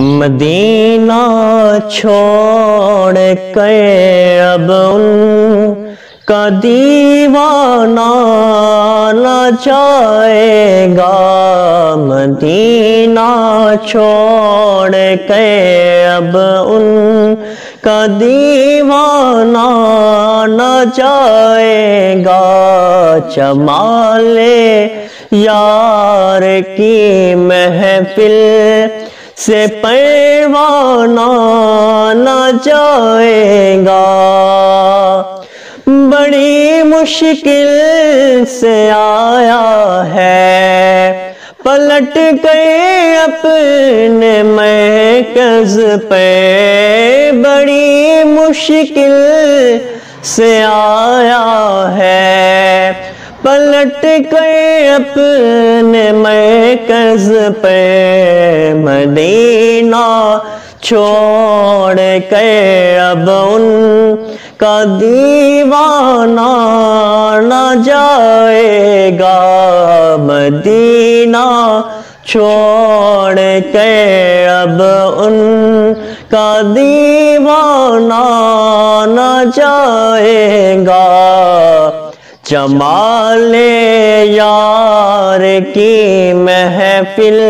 مدینہ چھوڑ کر اب ان کا دیوانہ نہ جائے گا، مدینہ چھوڑ کر اب ان کا دیوانہ نہ جائے گا، جمال یار کی محفل سے پروانہ نہ جائے گا، بڑی مشکل سے آیا ہے پلٹ گئے اپنے مرکز پہ، بڑی مشکل سے آیا ہے پلٹ گئے اپنے مرکز پہ، مدینہ چھوڑ کر اب ان کا دیوانہ نہ جائے گا، مدینہ چھوڑ کر اب ان کا دیوانہ نہ جائے گا، جمال یار کی محفل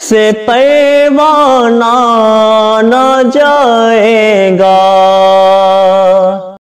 سے پروانہ نہ جائے گا۔